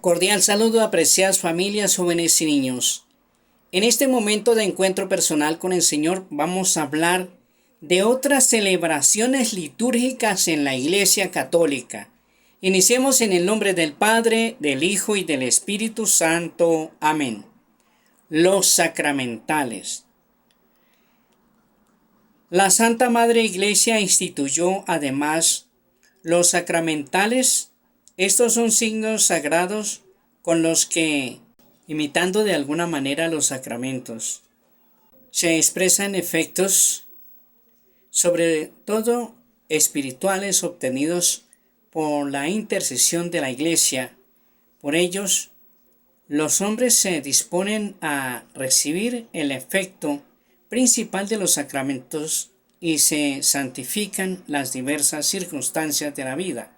Cordial saludo, apreciadas familias, jóvenes y niños. En este momento de encuentro personal con el Señor vamos a hablar de otras celebraciones litúrgicas en la Iglesia Católica. Iniciemos en el nombre del Padre, del Hijo y del Espíritu Santo. Amén. Los sacramentales. La Santa Madre Iglesia instituyó además los sacramentales. Estos son signos sagrados con los que, imitando de alguna manera los sacramentos, se expresan efectos, sobre todo espirituales, obtenidos por la intercesión de la Iglesia. Por ellos, los hombres se disponen a recibir el efecto principal de los sacramentos y se santifican las diversas circunstancias de la vida.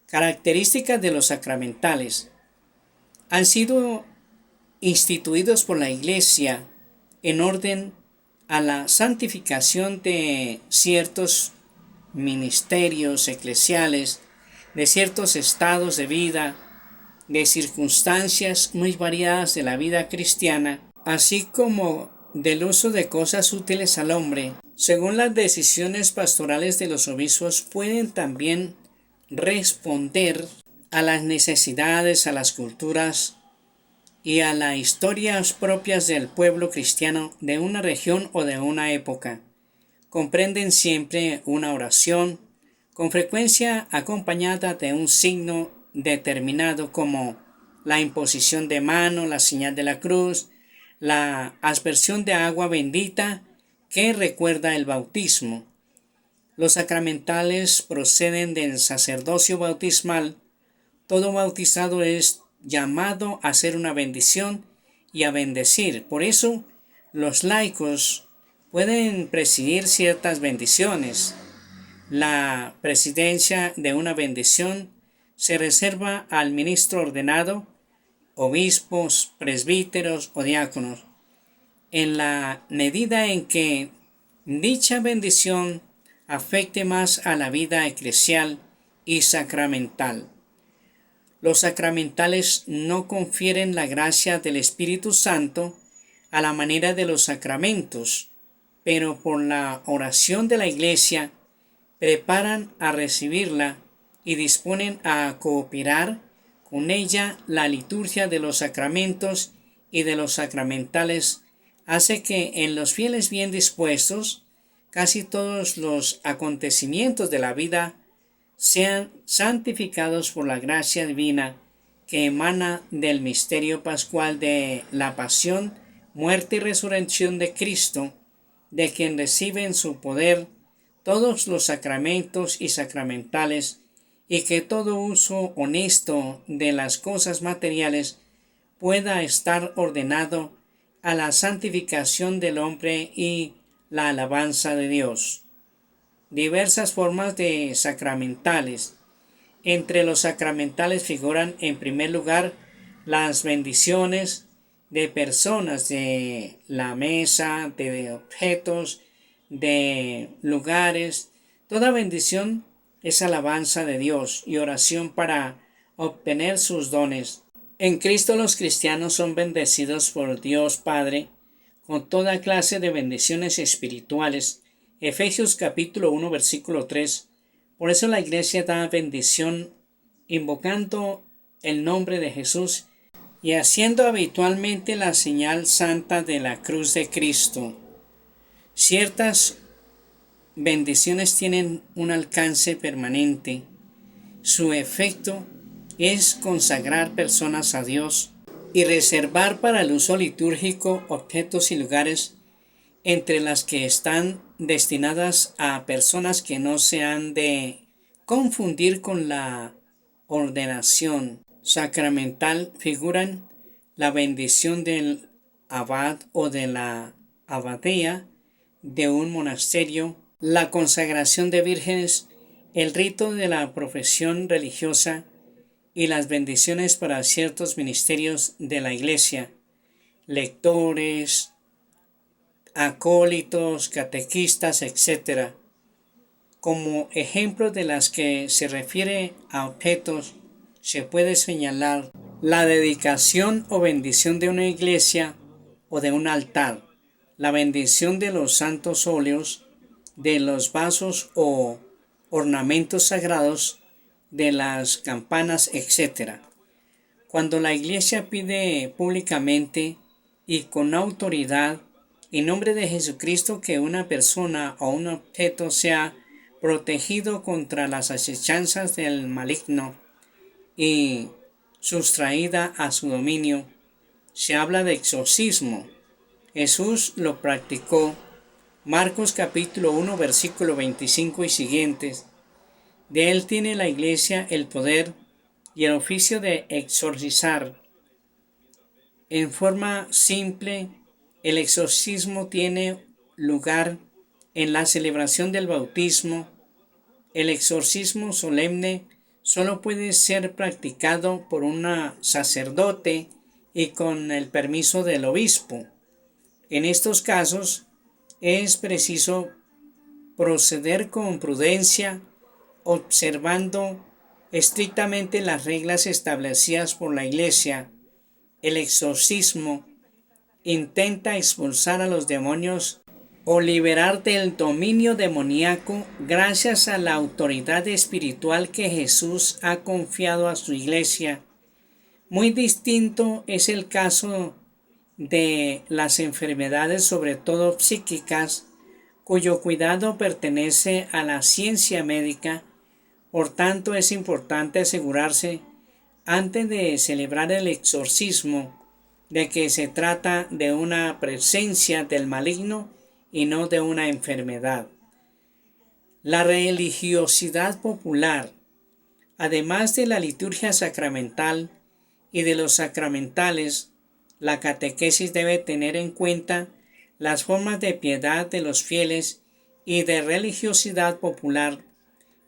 Características de los sacramentales. Han sido instituidos por la Iglesia en orden a la santificación de ciertos ministerios eclesiales, de ciertos estados de vida, de circunstancias muy variadas de la vida cristiana, así como del uso de cosas útiles al hombre. Según las decisiones pastorales de los obispos, pueden también responder a las necesidades, a las culturas y a las historias propias del pueblo cristiano de una región o de una época. Comprenden siempre una oración, con frecuencia acompañada de un signo determinado como la imposición de mano, la señal de la cruz, la aspersión de agua bendita que recuerda el bautismo. Los sacramentales proceden del sacerdocio bautismal. Todo bautizado es llamado a hacer una bendición y a bendecir. Por eso, los laicos pueden presidir ciertas bendiciones. La presidencia de una bendición se reserva al ministro ordenado, obispos, presbíteros o diáconos, en la medida en que dicha bendición afecte más a la vida eclesial y sacramental. Los sacramentales no confieren la gracia del Espíritu Santo a la manera de los sacramentos, pero por la oración de la Iglesia preparan a recibirla y disponen a cooperar con ella. La liturgia de los sacramentos y de los sacramentales hace que en los fieles bien dispuestos casi todos los acontecimientos de la vida sean santificados por la gracia divina que emana del misterio pascual de la pasión, muerte y resurrección de Cristo, de quien reciben su poder todos los sacramentos y sacramentales, y que todo uso honesto de las cosas materiales pueda estar ordenado a la santificación del hombre y la alabanza de Dios. Diversas formas de sacramentales. Entre los sacramentales figuran en primer lugar las bendiciones de personas, de la mesa, de objetos, de lugares. Toda bendición es alabanza de Dios y oración para obtener sus dones. En Cristo los cristianos son bendecidos por Dios Padre con toda clase de bendiciones espirituales. Efesios capítulo 1 versículo 3. Por eso la Iglesia da bendición invocando el nombre de Jesús y haciendo habitualmente la señal santa de la cruz de Cristo. Ciertas bendiciones tienen un alcance permanente. Su efecto es consagrar personas a Dios y reservar para el uso litúrgico objetos y lugares entre las que están destinadas a personas que no se han de confundir con la ordenación sacramental. Figuran la bendición del abad o de la abadía de un monasterio, la consagración de vírgenes, el rito de la profesión religiosa y las bendiciones para ciertos ministerios de la Iglesia, lectores, acólitos, catequistas, etc. Como ejemplo de las que se refiere a objetos se puede señalar la dedicación o bendición de una iglesia o de un altar, la bendición de los santos óleos, de los vasos o ornamentos sagrados, de las campanas, etc. Cuando la iglesia pide públicamente y con autoridad en nombre de Jesucristo que una persona o un objeto sea protegido contra las acechanzas del maligno y sustraída a su dominio, se habla de exorcismo. Jesús lo practicó. Marcos capítulo 1 versículo 25 y siguientes. De él tiene la iglesia el poder y el oficio de exorcizar. En forma simple, el exorcismo tiene lugar en la celebración del bautismo. El exorcismo solemne solo puede ser practicado por un sacerdote y con el permiso del obispo. En estos casos es preciso proceder con prudencia, observando estrictamente las reglas establecidas por la Iglesia. El exorcismo intenta expulsar a los demonios o liberar del dominio demoníaco gracias a la autoridad espiritual que Jesús ha confiado a su Iglesia. Muy distinto es el caso de las enfermedades, sobre todo psíquicas, cuyo cuidado pertenece a la ciencia médica. Por tanto, es importante asegurarse, antes de celebrar el exorcismo, de que se trata de una presencia del maligno y no de una enfermedad. La religiosidad popular, además de la liturgia sacramental y de los sacramentales, la catequesis debe tener en cuenta las formas de piedad de los fieles y de religiosidad popular.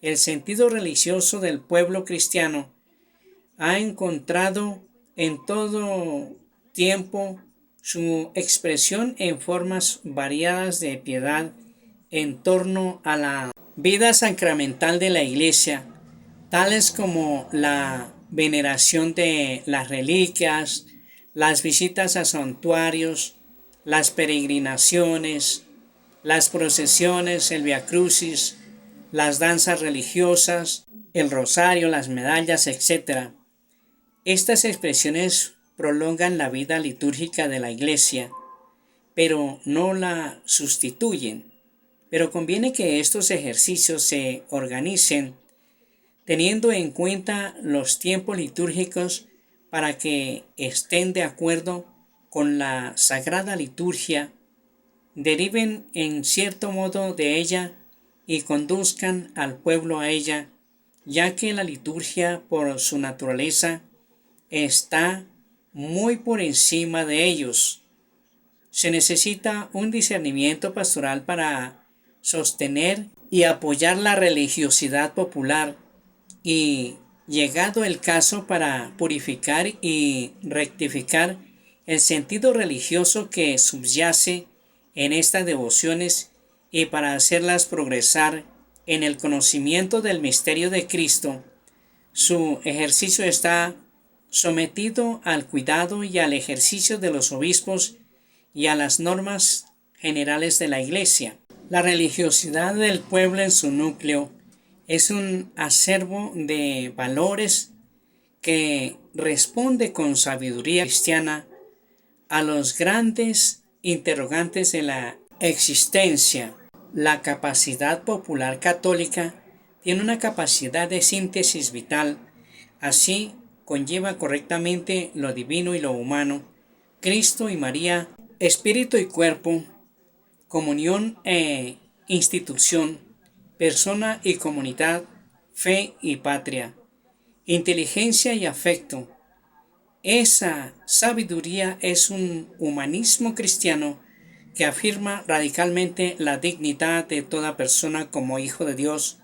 El sentido religioso del pueblo cristiano ha encontrado en todo tiempo su expresión en formas variadas de piedad en torno a la vida sacramental de la Iglesia, tales como la veneración de las reliquias, las visitas a santuarios, las peregrinaciones, las procesiones, el Via Crucis, las danzas religiosas, el rosario, las medallas, etc. Estas expresiones prolongan la vida litúrgica de la Iglesia, pero no la sustituyen. Pero conviene que estos ejercicios se organicen teniendo en cuenta los tiempos litúrgicos para que estén de acuerdo con la Sagrada Liturgia, deriven en cierto modo de ella y conduzcan al pueblo a ella, ya que la liturgia por su naturaleza está muy por encima de ellos. Se necesita un discernimiento pastoral para sostener y apoyar la religiosidad popular y, llegado el caso, para purificar y rectificar el sentido religioso que subyace en estas devociones y para hacerlas progresar en el conocimiento del misterio de Cristo. Su ejercicio está sometido al cuidado y al ejercicio de los obispos y a las normas generales de la Iglesia. La religiosidad del pueblo en su núcleo es un acervo de valores que responde con sabiduría cristiana a los grandes interrogantes de la existencia. La capacidad popular católica tiene una capacidad de síntesis vital, así conlleva correctamente lo divino y lo humano, Cristo y María, espíritu y cuerpo, comunión e institución, persona y comunidad, fe y patria, inteligencia y afecto. Esa sabiduría es un humanismo cristiano que afirma radicalmente la dignidad de toda persona como hijo de Dios,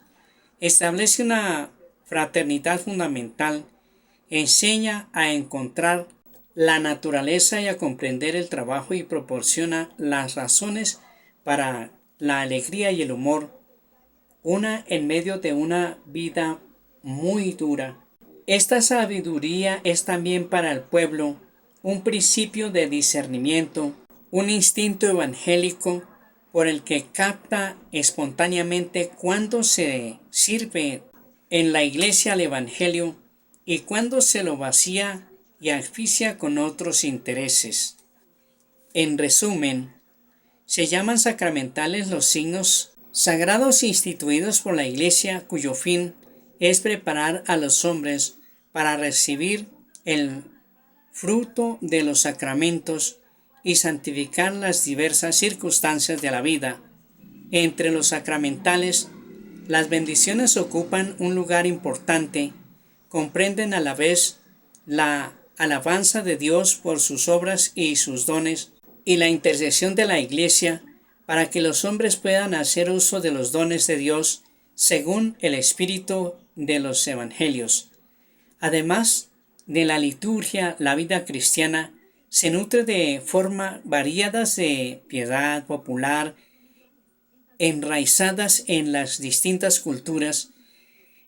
establece una fraternidad fundamental, enseña a encontrar la naturaleza y a comprender el trabajo y proporciona las razones para la alegría y el humor, una en medio de una vida muy dura. Esta sabiduría es también para el pueblo un principio de discernimiento, un instinto evangélico por el que capta espontáneamente cuándo se sirve en la iglesia al evangelio y cuándo se lo vacía y asfixia con otros intereses. En resumen, se llaman sacramentales los signos sagrados instituidos por la iglesia cuyo fin es preparar a los hombres para recibir el fruto de los sacramentos y santificar las diversas circunstancias de la vida. Entre los sacramentales, las bendiciones ocupan un lugar importante, comprenden a la vez la alabanza de Dios por sus obras y sus dones y la intercesión de la Iglesia para que los hombres puedan hacer uso de los dones de Dios según el espíritu de los evangelios. Además de la liturgia, la vida cristiana se nutre de formas variadas de piedad popular, enraizadas en las distintas culturas,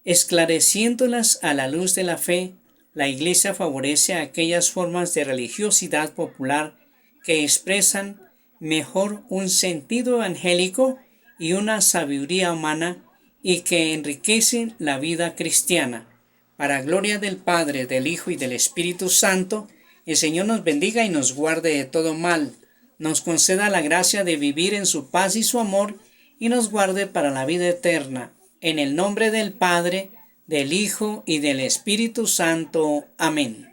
esclareciéndolas a la luz de la fe. La Iglesia favorece aquellas formas de religiosidad popular que expresan mejor un sentido evangélico y una sabiduría humana y que enriquecen la vida cristiana. Para gloria del Padre, del Hijo y del Espíritu Santo, el Señor nos bendiga y nos guarde de todo mal, nos conceda la gracia de vivir en su paz y su amor y nos guarde para la vida eterna. En el nombre del Padre, del Hijo y del Espíritu Santo. Amén.